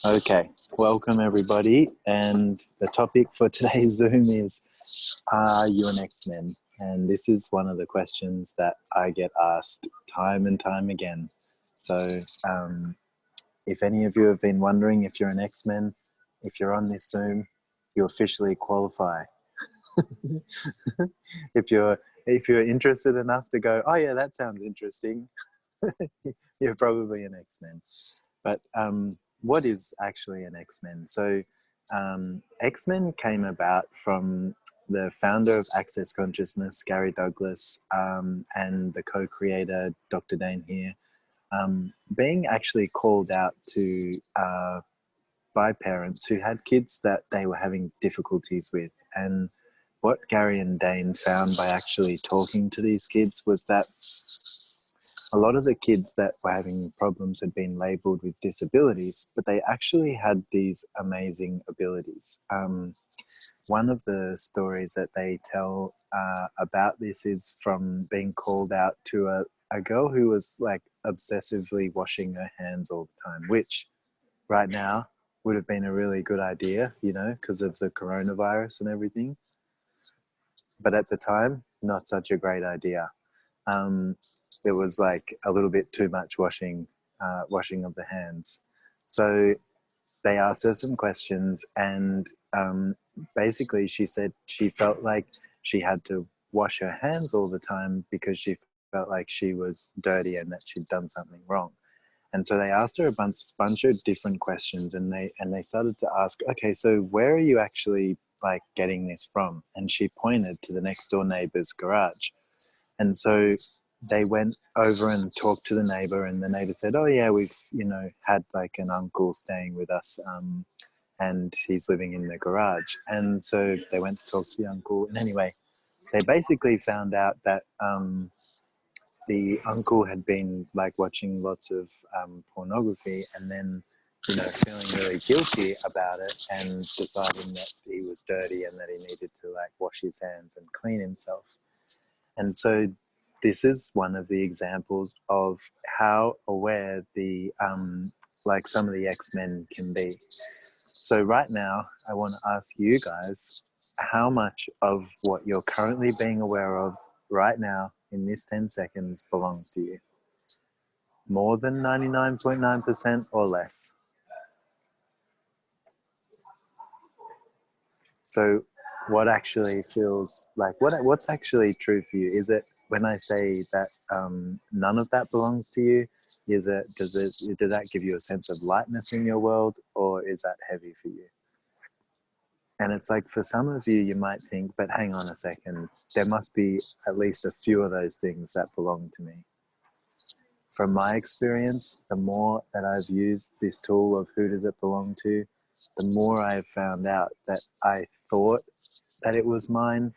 Okay, welcome everybody. And the topic for today's Zoom is, are you an X-Men? And this is one of the questions that I get asked time and time again. So if any of you have been wondering if you're an X-Men, if you're on this Zoom, you officially qualify. if you're if you're interested enough to go, oh yeah, that sounds interesting, you're probably an X-Men. But what is actually an X-Men? So X-Men came about from the founder of Access Consciousness, Gary Douglas, and the co-creator, Dr. Dane here, being actually called out to by parents who had kids that they were having difficulties with. And what Gary and Dane found by actually talking to these kids was that a lot of the kids that were having problems had been labeled with disabilities, but they actually had these amazing abilities. One of the stories that they tell about this is from being called out to a girl who was like obsessively washing her hands all the time, which right now would have been a really good idea, you know, because of the coronavirus and everything. But at the time, not such a great idea. It was like a little bit too much washing of the hands. So they asked her some questions, and basically she said she felt like she had to wash her hands all the time because she felt like she was dirty and that she'd done something wrong. And so they asked her a bunch of different questions, and they started to ask, okay, so where are you actually like getting this from? And she pointed to the next door neighbor's garage. And so they went over and talked to the neighbor, and the neighbor said, oh yeah, we've, you know, had like an uncle staying with us, and he's living in the garage. And so they went to talk to the uncle. And anyway, they basically found out that the uncle had been like watching lots of pornography, and then, you know, feeling really guilty about it and deciding that he was dirty and that he needed to like wash his hands and clean himself. And so this is one of the examples of how aware the like some of the X-Men can be. So right now, I want to ask you guys, how much of what you're currently being aware of right now in this 10 seconds belongs to you? More than 99.9% or less? So what actually feels like, what's actually true for you? Is it when I say that none of that belongs to you, does that give you a sense of lightness in your world, or is that heavy for you? And it's like, for some of you, you might think, but hang on a second, there must be at least a few of those things that belong to me. From my experience, the more that I've used this tool of who does it belong to, the more I've found out that I thought that it was mine.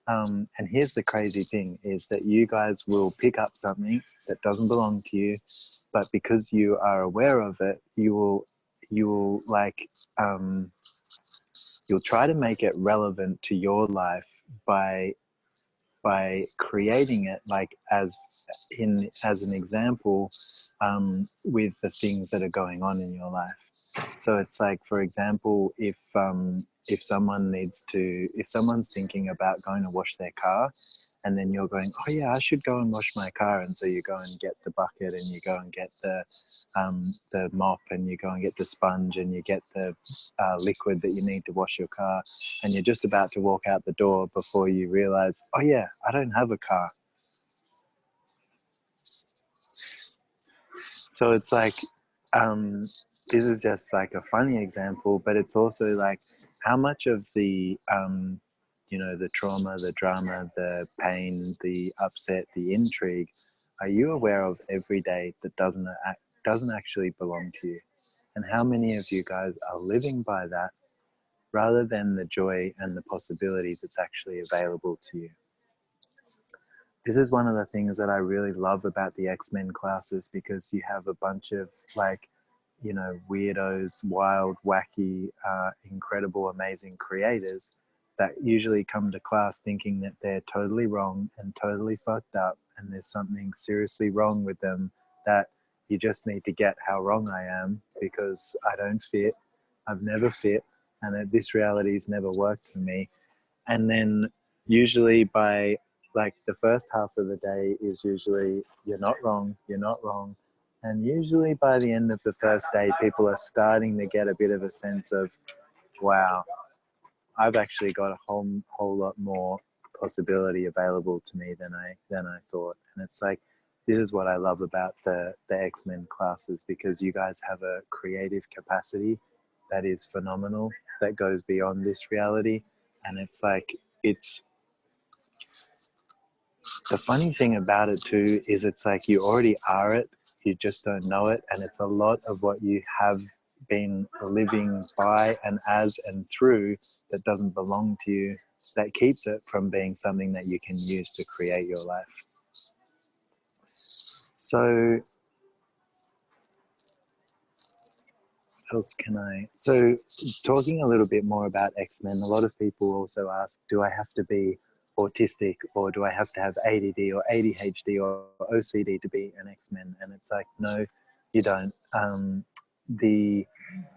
And here's the crazy thing, is that you guys will pick up something that doesn't belong to you, but because you are aware of it, you will like, you'll try to make it relevant to your life by creating it like as an example, with the things that are going on in your life. So it's like, for example, if someone's thinking about going to wash their car, and then you're going, oh yeah, I should go and wash my car, and so you go and get the bucket, and you go and get the mop, and you go and get the sponge, and you get the liquid that you need to wash your car, and you're just about to walk out the door before you realize, oh yeah, I don't have a car. So it's like, this is just like a funny example, but it's also like, how much of the you know, the trauma, the drama, the pain, the upset, the intrigue, are you aware of every day that doesn't actually belong to you? And how many of you guys are living by that rather than the joy and the possibility that's actually available to you? This is one of the things that I really love about the X-Men classes, because you have a bunch of like, you know, weirdos, wild, wacky, incredible, amazing creators that usually come to class thinking that they're totally wrong and totally fucked up, and there's something seriously wrong with them, that You just need to get how wrong I am, because I don't fit. I've never fit, and that this reality's never worked for me. And then usually by like the first half of the day is usually you're not wrong, you're not wrong. And usually by the end of the first day, people are starting to get a bit of a sense of, wow, I've actually got a whole lot more possibility available to me than I thought. And it's like, this is what I love about the X-Men classes, because you guys have a creative capacity that is phenomenal, that goes beyond this reality. And it's like, it's the funny thing about it too is it's like you already are it, you just don't know it. And it's a lot of what you have been living by and as and through that doesn't belong to you, that keeps it from being something that you can use to create your life. So else can I? So, talking a little bit more about X-Men, a lot of people also ask, do I have to be autistic, or do I have to have ADD or ADHD or OCD to be an X-Men? And it's like, no, you don't. The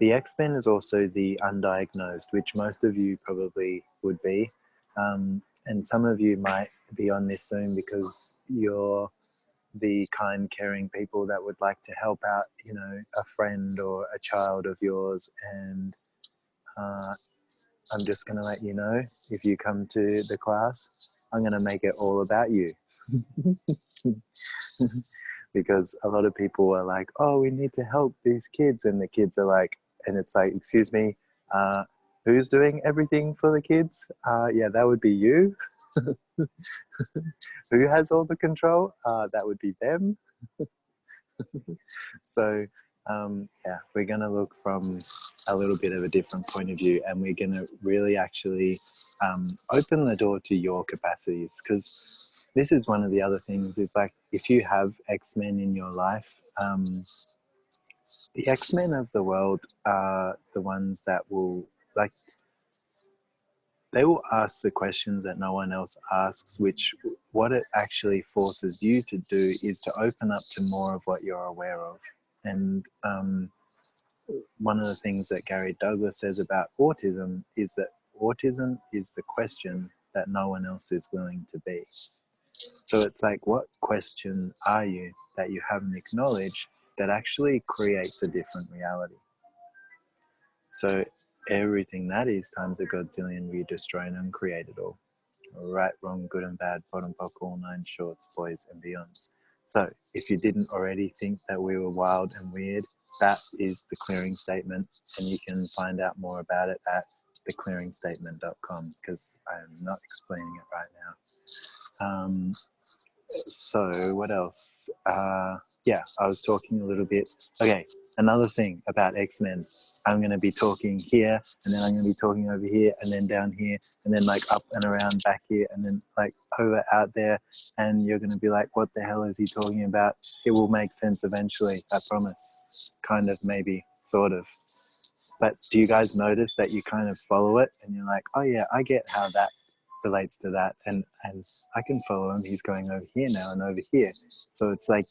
X-Men is also the undiagnosed, which most of you probably would be. And some of you might be on this Zoom because you're the kind, caring people that would like to help out, you know, a friend or a child of yours. And I'm just going to let you know, if you come to the class, I'm going to make it all about you. Because a lot of people are like, oh, we need to help these kids. And the kids are like, and it's like, excuse me, who's doing everything for the kids? Yeah, that would be you. Who has all the control? That would be them. So yeah, we're going to look from a little bit of a different point of view, and we're going to really actually open the door to your capacities, because this is one of the other things is like, if you have X-Men in your life, the X-Men of the world are the ones that will, like, they will ask the questions that no one else asks, which what it actually forces you to do is to open up to more of what you're aware of. And one of the things that Gary Douglas says about autism is that autism is the question that no one else is willing to be. So it's like, what question are you that you haven't acknowledged that actually creates a different reality? So everything that is times a godzillion, we destroy and uncreate it all. Right, wrong, good and bad, bottom, buck, all nine shorts, boys and beyonds. So if you didn't already think that we were wild and weird, that is the clearing statement, and you can find out more about it at theclearingstatement.com, because I'm not explaining it right now. So what else? Yeah, I was talking a little bit. Okay, another thing about X-Men. I'm going to be talking here, and then I'm going to be talking over here, and then down here, and then like up and around back here, and then like over out there. And you're going to be like, what the hell is he talking about? It will make sense eventually, I promise. Kind of, maybe, sort of. But do you guys notice that you kind of follow it, and you're like, oh yeah, I get how that relates to that, and I can follow him. He's going over here now and over here. So it's like,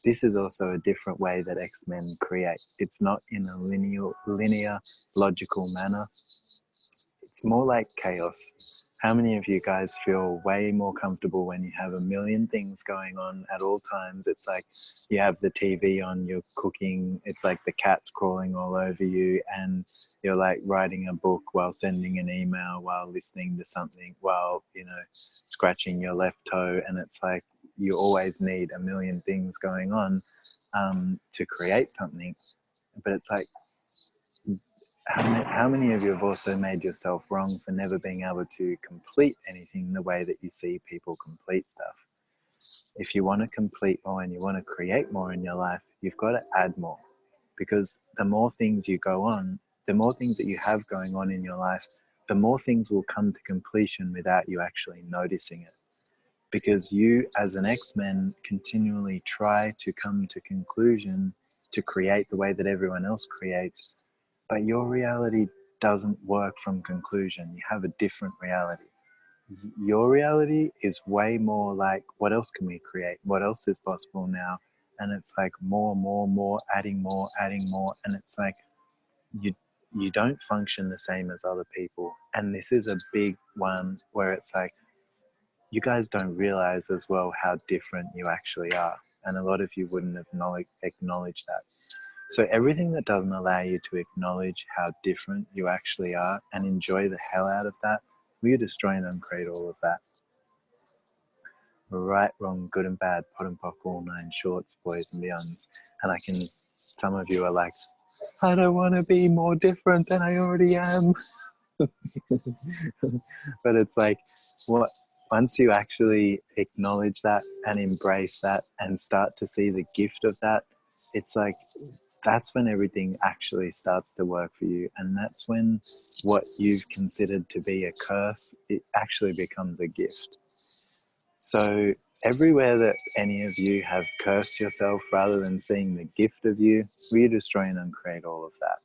this is also a different way that X-Men create. It's not in a linear, logical manner. It's more like chaos. How many of you guys feel way more comfortable when you have a million things going on at all times? It's like you have the TV on, you're cooking, it's like the cat's crawling all over you, and you're like writing a book while sending an email, while listening to something, while, you know, scratching your left toe. And it's like you always need a million things going on to create something. But it's like, how many of you have also made yourself wrong for never being able to complete anything the way that you see people complete stuff? If you want to complete more and you want to create more in your life, you've got to add more, because the more things you go on, the more things that you have going on in your life, the more things will come to completion without you actually noticing it. Because you, as an X-Men, continually try to come to conclusion to create the way that everyone else creates, but your reality doesn't work from conclusion. You have a different reality. Your reality is way more like, what else can we create? What else is possible now? and it's like more, adding more, and it's like you don't function the same as other people. And this is a big one where it's like you guys don't realize as well how different you actually are, and a lot of you wouldn't acknowledge that. So everything that doesn't allow you to acknowledge how different you actually are and enjoy the hell out of that, we destroy and uncreate all of that. Right, wrong, good and bad, pot and pock, all nine shorts, boys and beyonds. And some of you are like, I don't want to be more different than I already am. But it's like, what? Once you actually acknowledge that and embrace that and start to see the gift of that, it's like that's when everything actually starts to work for you. And that's when what you've considered to be a curse, it actually becomes a gift. So everywhere that any of you have cursed yourself rather than seeing the gift of you, we destroy and uncreate all of that.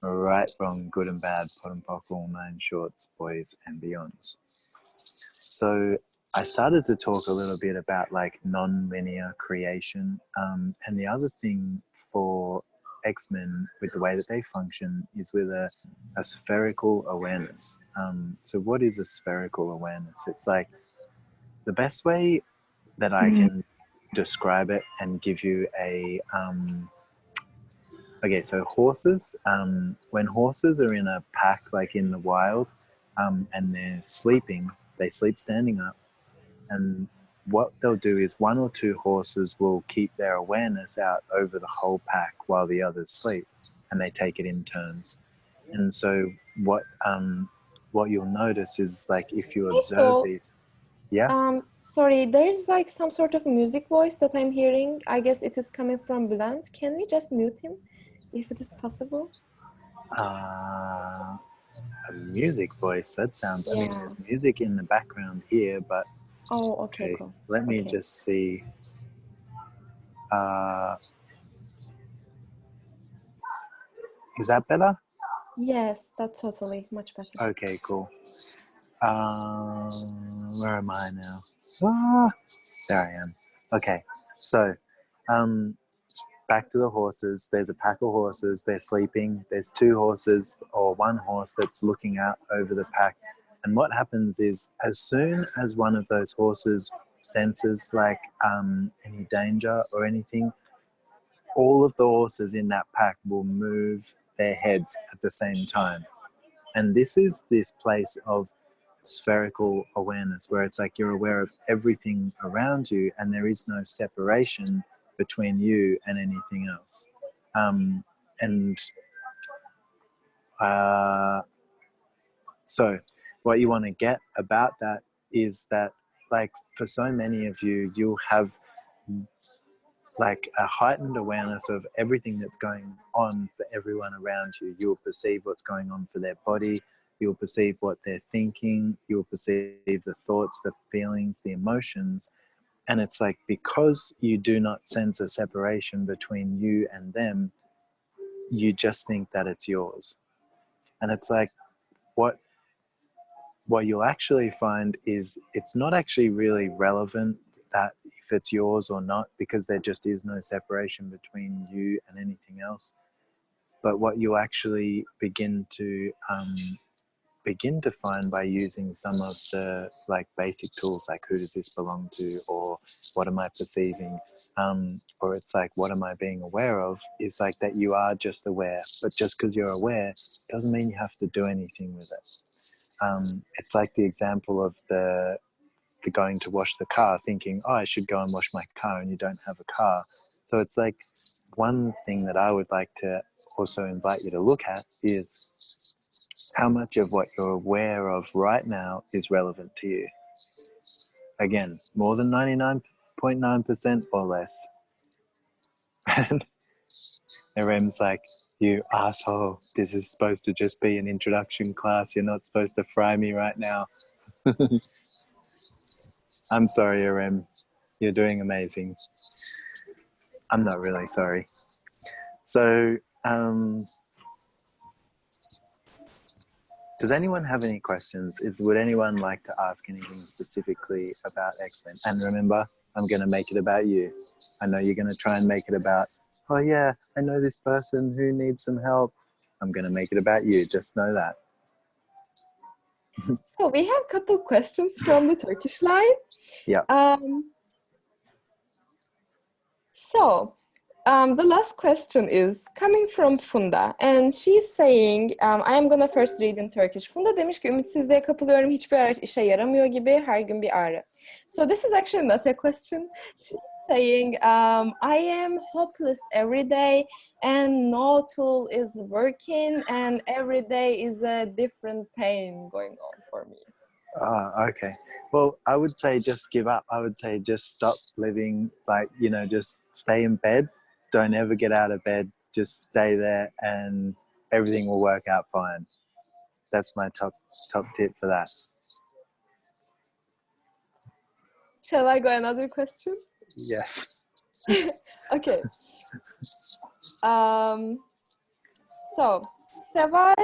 Right, wrong, good and bad, pot and pock, all nine shorts, boys and beyonds. So I started to talk a little bit about like non-linear creation. And the other thing for X-Men with the way that they function is with a spherical awareness. So what is a spherical awareness? It's like the best way that I can describe it and give you a okay, so horses, when horses are in a pack, like in the wild, and they're sleeping, they sleep standing up. And what they'll do is one or two horses will keep their awareness out over the whole pack while the others sleep, and they take it in turns. And so what you'll notice is like if you Okay, observe so these, yeah, sorry, there is like some sort of music voice that I'm hearing. I guess it is coming from Blunt. Can we just mute him if it is possible? uh, a music voice. That sounds. I mean, Yeah. there's music in the background here, but Oh, okay, okay. cool. Let me Okay. just see. Uh, is that better? Yes, that's totally much better. Okay, cool. Um, where am I now? Ah, there I am. Okay, so um, back to the horses. There's a pack of horses. They're sleeping. There's two horses or one horse that's looking out over the pack. And what happens is, as soon as one of those horses senses like any danger or anything, all of the horses in that pack will move their heads at the same time. And this is this place of spherical awareness where it's like you're aware of everything around you and there is no separation between you and anything else. Um, and so, what you want to get about that is that, like, for so many of you, you'll have like a heightened awareness of everything that's going on for everyone around you. You'll perceive what's going on for their body. You'll perceive what they're thinking. You'll perceive the thoughts, the feelings, the emotions. And it's like because you do not sense a separation between you and them, you just think that it's yours. And it's like what you'll actually find is it's not actually really relevant that if it's yours or not, because there just is no separation between you and anything else. But what you actually begin to find by using some of the like basic tools, like who does this belong to, or what am I perceiving, or it's like what am I being aware of, is like that you are just aware. But just because you're aware doesn't mean you have to do anything with it. It's like the example of the going to wash the car, thinking, oh, I should go and wash my car, and you don't have a car. So it's like one thing that I would like to also invite you to look at is how much of what you're aware of right now is relevant to you. Again, more than 99.9% or less. And Rem's like, you asshole, this is supposed to just be an introduction class. You're not supposed to fry me right now. I'm sorry, Rem. You're doing amazing. I'm not really sorry. So, does anyone have any questions? Would anyone like to ask anything specifically about X-Men? And remember, I'm going to make it about you. I know you're going to try and make it about, oh yeah, I know this person who needs some help. I'm going to make it about you. Just know that. So we have a couple questions from the Turkish line. Yeah. The last question is coming from Funda, and she's saying, I am gonna first read in Turkish. Funda demiş ki ümitsizliğe kapılıyorum, hiçbir araç işe yaramıyor gibi, her gün bir ağrı. So this is actually not a question. She's saying, I am hopeless every day and no tool is working and every day is a different pain going on for me. Okay. Well, I would say just give up. I would say just stop living, like, you know, just stay in bed. Don't ever get out of bed. Just stay there and everything will work out fine. That's my top tip for that. Shall I go another question? Yes. Okay. So, Seval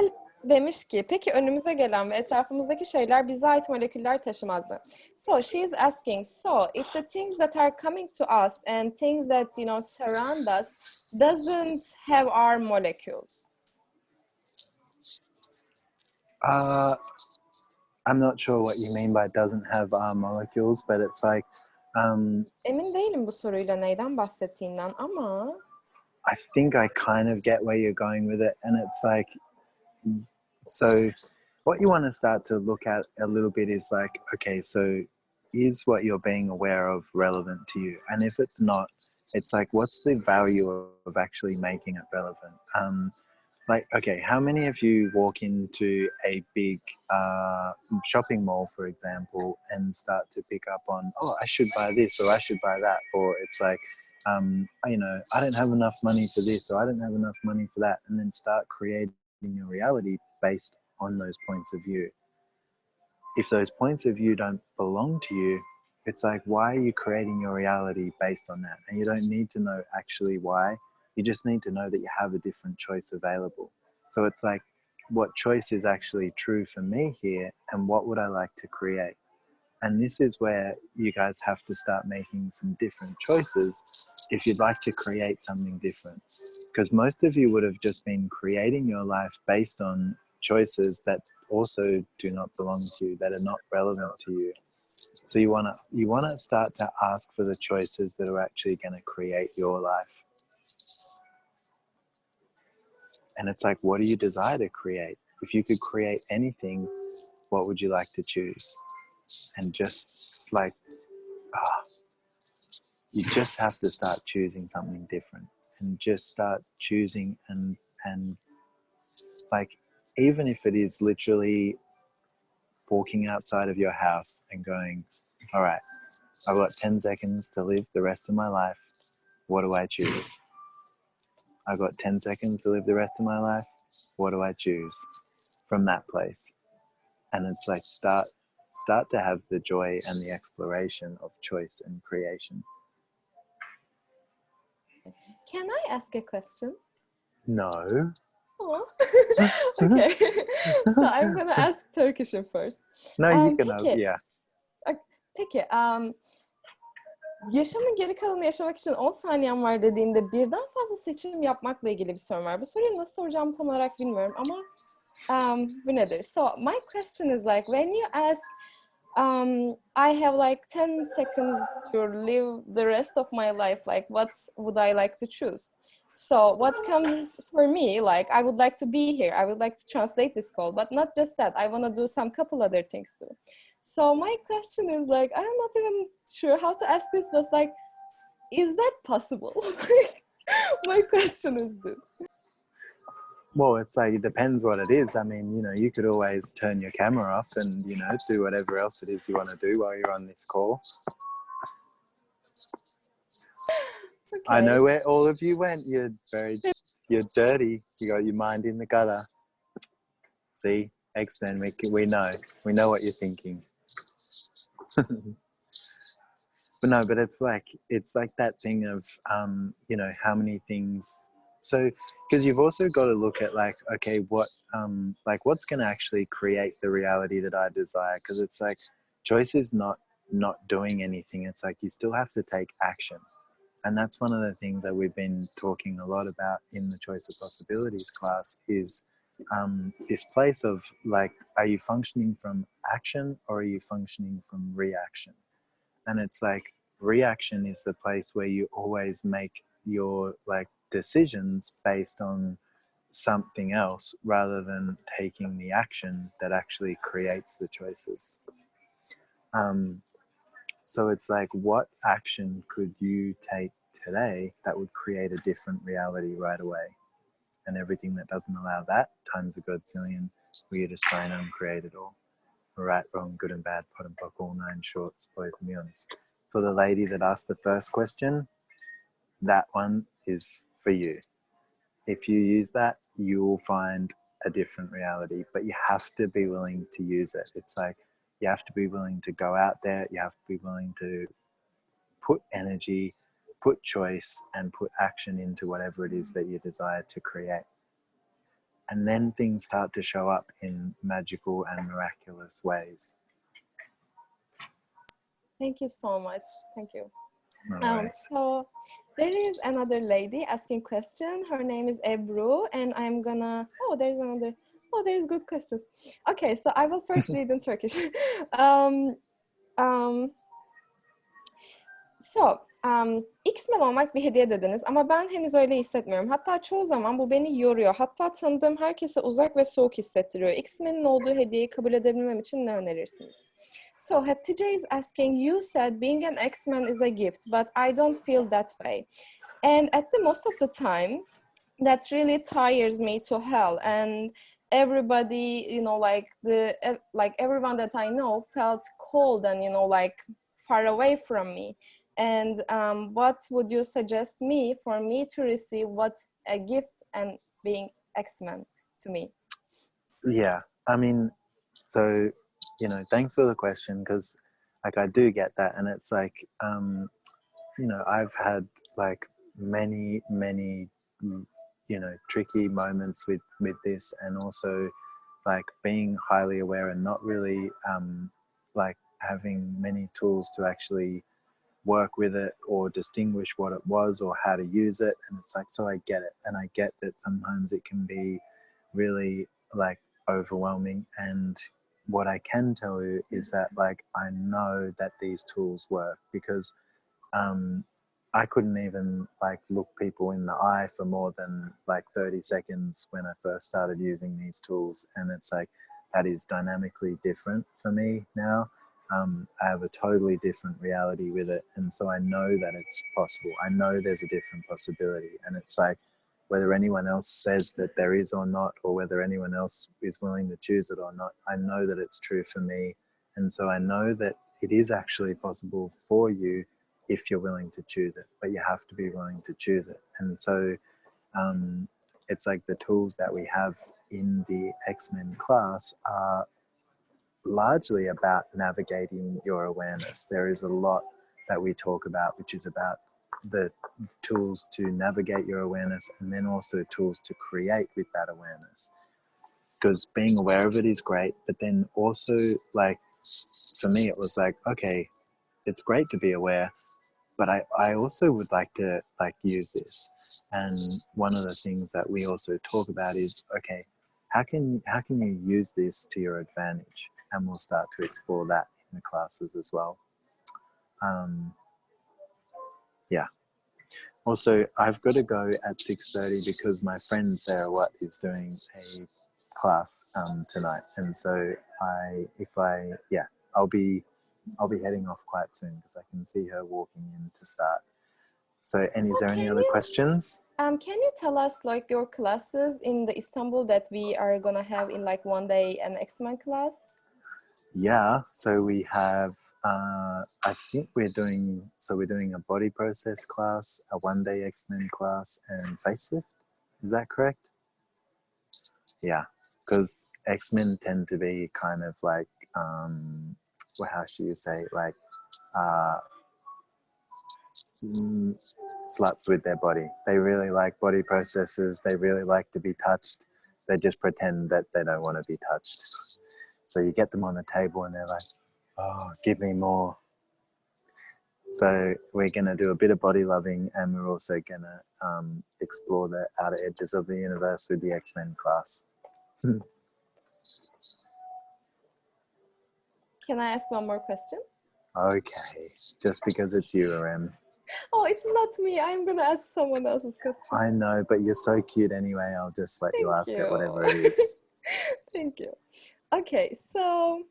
demiş ki, peki önümüze gelen ve etrafımızdaki şeyler bize ait moleküller taşımaz mı? So, she's asking, so if the things that are coming to us and things that, you know, surround us doesn't have our molecules? I'm not sure what you mean by doesn't have molecules, but it's like... Emin değilim bu soruyla neyden bahsettiğinden ama... I think I kind of get where you're going with it. And it's like, so what you want to start to look at a little bit is like, okay, so is what you're being aware of relevant to you? And if it's not, it's like, what's the value of actually making it relevant? Like, okay, how many of you walk into a big shopping mall, for example, and start to pick up on, oh, I should buy this or I should buy that? Or it's like, you know, I don't have enough money for this or I don't have enough money for that. And then start creating your reality based on those points of view. If those points of view don't belong to you, it's like, why are you creating your reality based on that? And you don't need to know actually why. You just need to know that you have a different choice available. So it's like, what choice is actually true for me here and what would I like to create? And this is where you guys have to start making some different choices if you'd like to create something different. Because most of you would have just been creating your life based on choices that also do not belong to you, that are not relevant to you. So you wanna start to ask for the choices that are actually going to create your life. And it's like, what do you desire to create? If you could create anything, what would you like to choose? And just like, you just have to start choosing something different and just start choosing and like, even if it is literally walking outside of your house and going, all right, I've got 10 seconds to live the rest of my life. What do I choose? I've got 10 seconds to live the rest of my life. What do I choose from that place? And it's like, start to have the joy and the exploration of choice and creation. Can I ask a question? No. Oh. Okay. So I'm gonna ask Turkish first. No, you can, Peki, yeah. Peki, yaşamın geri kalanını yaşamak için 10 saniyen var dediğinde birden fazla seçim yapmakla ilgili bir sorun var. Bu soruyu nasıl soracağımı tam olarak bilmiyorum ama bu nedir? So my question is like, when you ask, I have like 10 seconds to live the rest of my life, like what would I like to choose? So what comes for me, like I would like to be here, I would like to translate this call, but not just that, I want to do some couple other things too. So my question is like, I'm not even sure how to ask this, but like, is that possible? My question is this. Well, it's like, it depends what it is. I mean, you know, you could always turn your camera off and, you know, do whatever else it is you want to do while you're on this call. Okay. I know where all of you went. You're dirty. You got your mind in the gutter. See, X-Men, we know what you're thinking. But no, but it's like that thing of, you know, how many things. So, because you've also got to look at like, okay, what, like what's going to actually create the reality that I desire? Because it's like, choice is not not doing anything. It's like you still have to take action. And that's one of the things that we've been talking a lot about in the Choice of Possibilities class is this place of like, are you functioning from action or are you functioning from reaction? And it's like reaction is the place where you always make your like decisions based on something else rather than taking the action that actually creates the choices. So it's like, what action could you take today that would create a different reality right away? And everything that doesn't allow that times a godzillion, we destroy and uncreate it all. Right, wrong, good and bad, pot and pock, all nine shorts, boys and beyonds. For the lady that asked the first question, that one is for you. If you use that, you will find a different reality, but you have to be willing to use it. It's like you have to be willing to go out there, you have to be willing to put energy, put choice, and put action into whatever it is that you desire to create. And then things start to show up in magical and miraculous ways. Thank you so much. Thank you. No worries. So there is another lady asking question. Her name is Ebru, and I'm gonna. Oh, there's another. Oh, there's good questions. Okay, so I will first read in Turkish. X-Men olmak bir hediye dediniz ama ben henüz öyle hissetmiyorum. Hatta çoğu zaman bu beni yoruyor. Hatta tanıdığım herkese uzak ve soğuk hissettiriyor. X-Men'in olduğu hediyeyi kabul edebilmem için ne önerirsiniz? So Hatice is asking, you said being an X-Men is a gift, but I don't feel that way. And at the most of the time, that really tires me to hell. And everybody, like everyone that I know felt cold and, like far away from me. And what would you suggest me for me to receive what a gift and being X-Men to me? Yeah, I mean, so, thanks for the question, because like I do get that. And it's like, I've had like many, tricky moments with this, and also like being highly aware and not really like having many tools to actually work with it or distinguish what it was or how to use it. And it's like, so I get it. And I get that sometimes it can be really like overwhelming. And what I can tell you is that like I know that these tools work, because I couldn't even like look people in the eye for more than like 30 seconds when I first started using these tools. And it's like, that is dynamically different for me now. I have a totally different reality with it. And so I know that it's possible. I know there's a different possibility. And it's like, whether anyone else says that there is or not, or whether anyone else is willing to choose it or not, I know that it's true for me. And so I know that it is actually possible for you if you're willing to choose it, but you have to be willing to choose it. And so it's like the tools that we have in the X-Men class are largely about navigating your awareness. There is a lot that we talk about, which is about the tools to navigate your awareness, and then also tools to create with that awareness. Because being aware of it is great, but then also like for me it was like, okay, it's great to be aware, but I also would like to like use this. And one of the things that we also talk about is, okay, how can you use this to your advantage? And we'll start to explore that in the classes as well. Yeah. Also, I've got to go at 6:30 because my friend Sarah Watt is doing a class tonight, and so I'll be heading off quite soon because I can see her walking in to start. So, and is there any other questions? Can you tell us like your classes in the Istanbul that we are gonna have in like one day an X-Men class? Yeah, so we have, I think we're doing a body process class, a one-day X-Men class, and facelift. Is that correct? Yeah, because X-Men tend to be kind of like, well, how should you say, like, sluts with their body. They really like body processes. They really like to be touched. They just pretend that they don't want to be touched. So you get them on the table and they're like, oh, give me more. So we're going to do a bit of body loving, and we're also going to explore the outer edges of the universe with the X-Men class. Can I ask one more question? Okay, just because it's you, Rem. Oh, it's not me. I'm going to ask someone else's question. I know, but you're so cute anyway. I'll just let you ask it, whatever it is. Thank you. Okay, so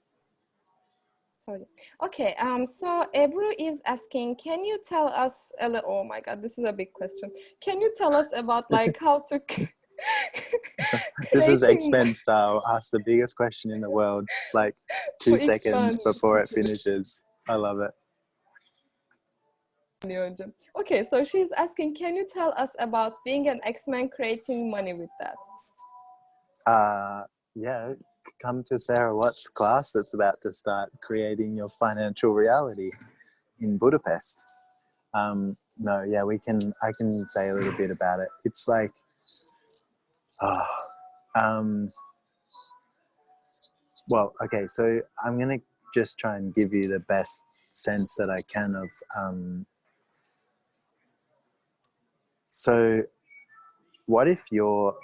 sorry. Okay, so Ebru is asking, can you tell us a little, oh my God, this is a big question. Can you tell us about like how to This is creating X-Men style. Ask the biggest question in the world, like 2 to seconds expand. before it finishes. I love it. Okay, so she's asking, can you tell us about being an X-Men, creating money with that? Yeah, come to Sarah Watt's class that's about to start, creating your financial reality in Budapest. No, yeah, I can say a little bit about it. It's like, well, okay, so I'm going to just try and give you the best sense that I can of, so what if your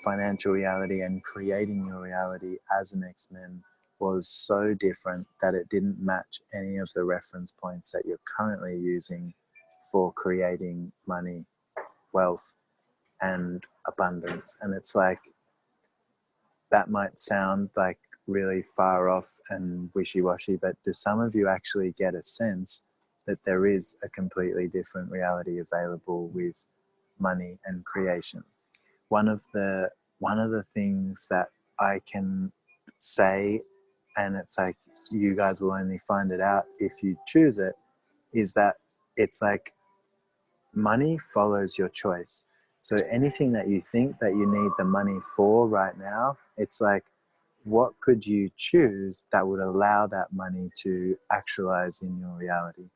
financial reality and creating your reality as an X-Men was so different that it didn't match any of the reference points that you're currently using for creating money, wealth, and abundance? And it's like, that might sound like really far off and wishy-washy, but do some of you actually get a sense that there is a completely different reality available with money and creation? One of the things that I can say, and it's like you guys will only find it out if you choose it, is that it's like money follows your choice. So anything that you think that you need the money for right now, it's like, what could you choose that would allow that money to actualize in your reality?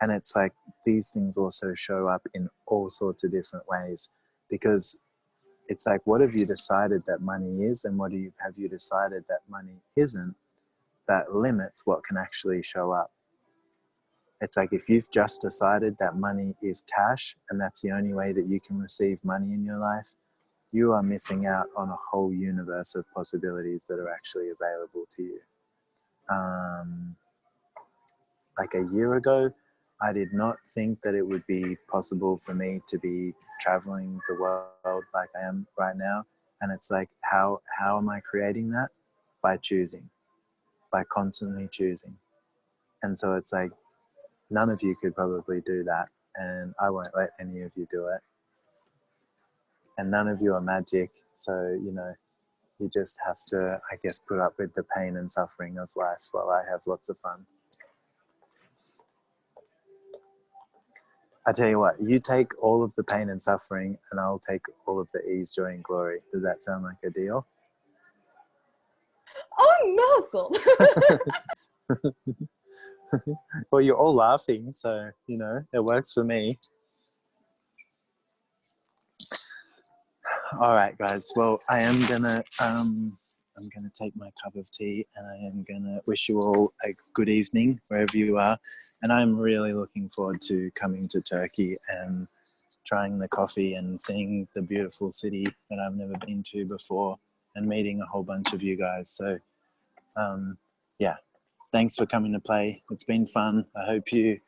And it's like these things also show up in all sorts of different ways, because it's like, what have you decided that money is, and what have you decided that money isn't, that limits what can actually show up? It's like, if you've just decided that money is cash and that's the only way that you can receive money in your life, you are missing out on a whole universe of possibilities that are actually available to you. Like a year ago, I did not think that it would be possible for me to be traveling the world like I am right now. And it's like, how am I creating that? By choosing, by constantly choosing. And so it's like, none of you could probably do that, and I won't let any of you do it. And none of you are magic, so, you just have to, I guess, put up with the pain and suffering of life while I have lots of fun. I tell you what, you take all of the pain and suffering, and I'll take all of the ease, joy, and glory. Does that sound like a deal? Oh, no! Well, you're all laughing, so, it works for me. All right, guys. Well, I am gonna take my cup of tea, and I am gonna wish you all a good evening wherever you are. And I'm really looking forward to coming to Turkey and trying the coffee and seeing the beautiful city that I've never been to before, and meeting a whole bunch of you guys. So, yeah, thanks for coming to play. It's been fun. I hope you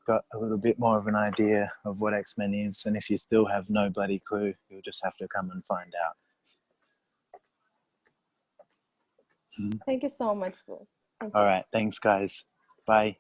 got a little bit more of an idea of what X-Men is, and if you still have no bloody clue, you'll just have to come and find out. Thank you so much, Sue. All right, thanks guys. Bye.